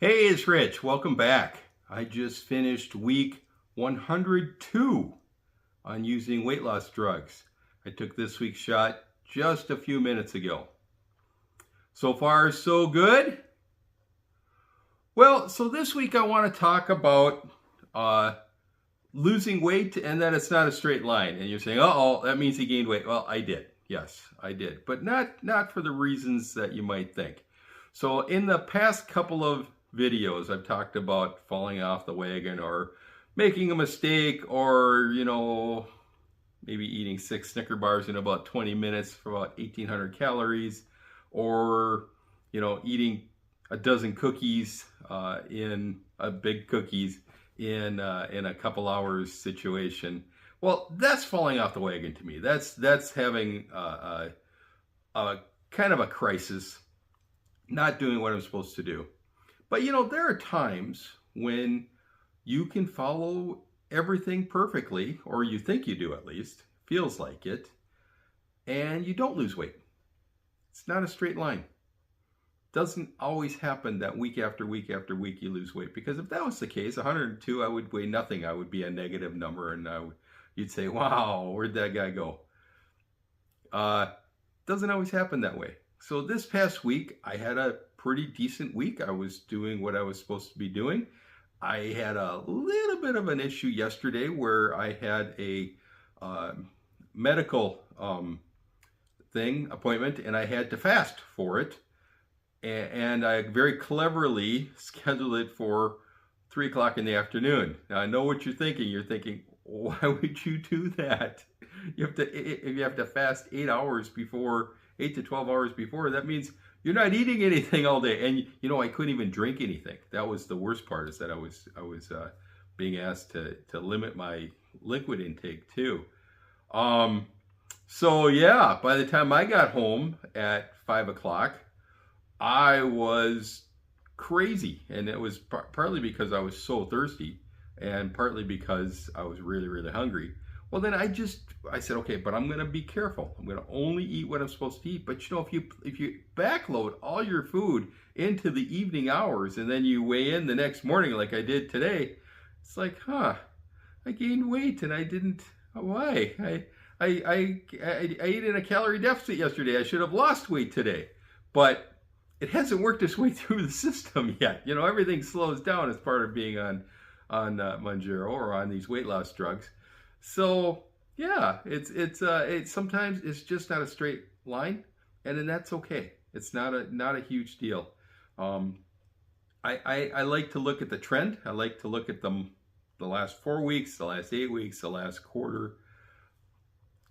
Hey, it's Rich. Welcome back. I just finished week 102 on using weight loss drugs. I took this week's shot just a few minutes ago. So far, so good. Well, so this week I want to talk about uh, losing weight and that it's not a straight line. And you're saying, "Oh, that means he gained weight." Well, I did. Yes, I did, but not for the reasons that you might think. So in the past couple of videos, I've talked about falling off the wagon or making a mistake or, maybe eating 6 Snicker bars in about 20 minutes for about 1,800 calories or, eating a dozen cookies in a big cookies in a couple hours situation. Well, that's falling off the wagon to me. That's having a kind of a crisis, not doing what I'm supposed to do. But there are times when you can follow everything perfectly, or you think you do at least, feels like it, and you don't lose weight. It's not a straight line. Doesn't always happen that week after week after week you lose weight, because if that was the case, 102, I would weigh nothing. I would be a negative number, and you'd say, "Wow, where'd that guy go?" Doesn't always happen that way. So this past week, I had a pretty decent week. I was doing what I was supposed to be doing. I had a little bit of an issue yesterday where I had a medical appointment, and I had to fast for it. And I very cleverly scheduled it for 3 o'clock in the afternoon. Now I know what you're thinking. You're thinking, why would you do that? If you have to fast 8 hours before, 8 to 12 hours before, that means you're not eating anything all day. And I couldn't even drink anything. That was the worst part, is that I was being asked to limit my liquid intake too. So yeah, by the time I got home at 5 o'clock, I was crazy, and it was partly because I was so thirsty, and partly because I was really, really hungry. Well, then I said, okay, but I'm going to be careful. I'm going to only eat what I'm supposed to eat. But if you backload all your food into the evening hours, and then you weigh in the next morning like I did today, it's like, I gained weight, and I didn't. Why? I ate in a calorie deficit yesterday. I should have lost weight today, but it hasn't worked its way through the system yet. Everything slows down as part of being on Mounjaro or on these weight loss drugs. So yeah, it's sometimes it's just not a straight line, and then that's okay. It's not a huge deal. I like to look at the trend. I like to look at the last 4 weeks, the last 8 weeks, the last quarter,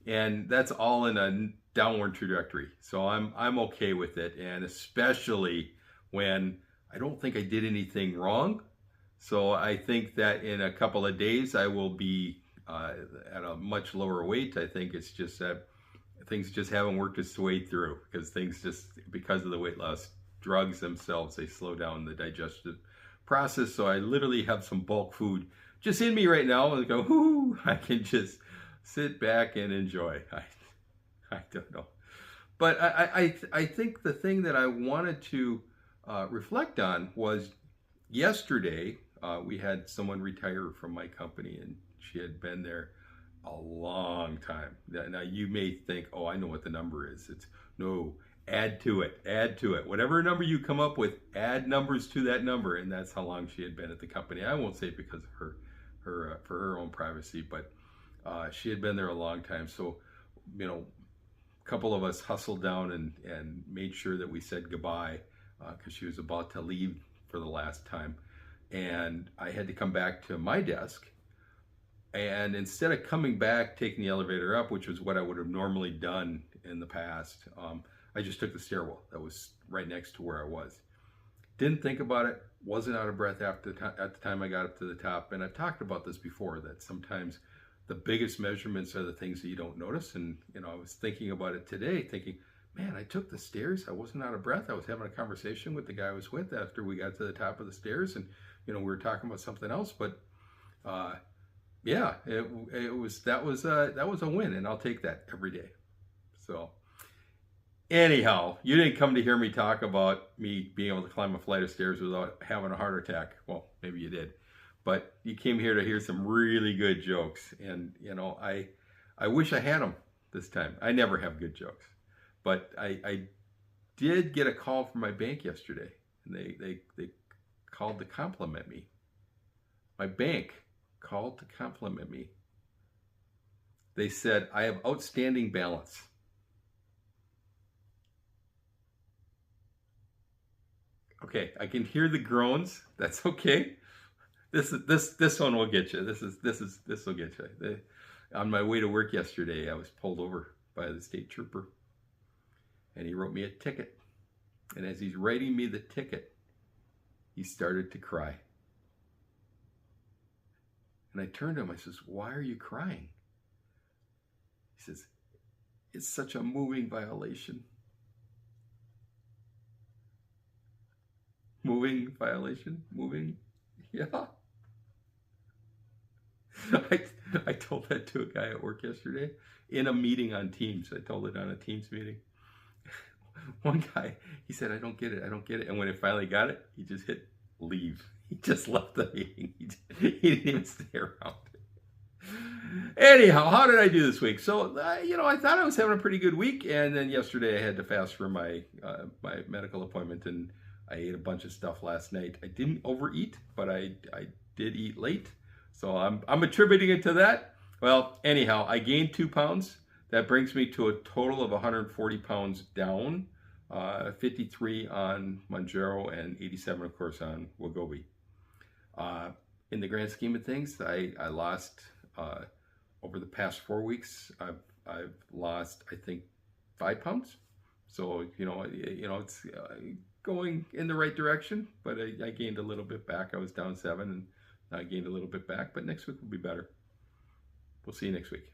and that's all in a downward trajectory. So I'm okay with it, and especially when I don't think I did anything wrong. So I think that in a couple of days I will be at a much lower weight. I think it's just that things just haven't worked its way through, because of the weight loss drugs themselves, they slow down the digestive process. So I literally have some bulk food just in me right now, and go, whoo, I can just sit back and enjoy. I don't know. But I think the thing that I wanted to reflect on was yesterday, we had someone retire from my company, and she had been there a long time. Now you may think, oh, I know what the number is. No, add to it. Whatever number you come up with, add numbers to that number, and that's how long she had been at the company. I won't say because of her for her own privacy, but she had been there a long time. So, a couple of us hustled down and made sure that we said goodbye, because she was about to leave for the last time. And I had to come back to my desk. And instead of coming back, taking the elevator up, which was what I would have normally done in the past, I just took the stairwell that was right next to where I was. Didn't think about it, wasn't out of breath at the time I got up to the top. And I've talked about this before, that sometimes the biggest measurements are the things that you don't notice. And, I was thinking about it today, thinking, man, I took the stairs. I wasn't out of breath. I was having a conversation with the guy I was with after we got to the top of the stairs. And, we were talking about something else. But, yeah, that was a win. And I'll take that every day. So Anyhow, you didn't come to hear me talk about me being able to climb a flight of stairs without having a heart attack. Well, maybe you did, but you came here to hear some really good jokes, and I wish I had them this time. I never have good jokes, but I did get a call from my bank yesterday, and they called to compliment me. My bank called to compliment me. They said I have outstanding balance. Okay, I can hear the groans. That's okay. This one will get you. This will get you. On my way to work yesterday, I was pulled over by the state trooper, and he wrote me a ticket. And as he's writing me the ticket, he started to cry. And I turned to him. I says, "Why are you crying?" He says, "It's such a moving violation." Moving violation? Moving? Yeah. I told that to a guy at work yesterday in a meeting on Teams. I told it on a Teams meeting. One guy, he said, "I don't get it. I don't get it." And when it finally got it, he just hit leave. He just left the meeting. He didn't even stay around. Anyhow, how did I do this week? So, I thought I was having a pretty good week. And then yesterday I had to fast for my medical appointment, and I ate a bunch of stuff last night. I didn't overeat, but I did eat late. So I'm attributing it to that. Well, anyhow, I gained 2 pounds. That brings me to a total of 140 pounds down, 53 on Mounjaro and 87, of course, on Wegovy. In the grand scheme of things, I lost, over the past 4 weeks, I've lost, I think, 5 pounds. So, it's going in the right direction, but I gained a little bit back. I was down 7, and I gained a little bit back, but next week will be better. We'll see you next week.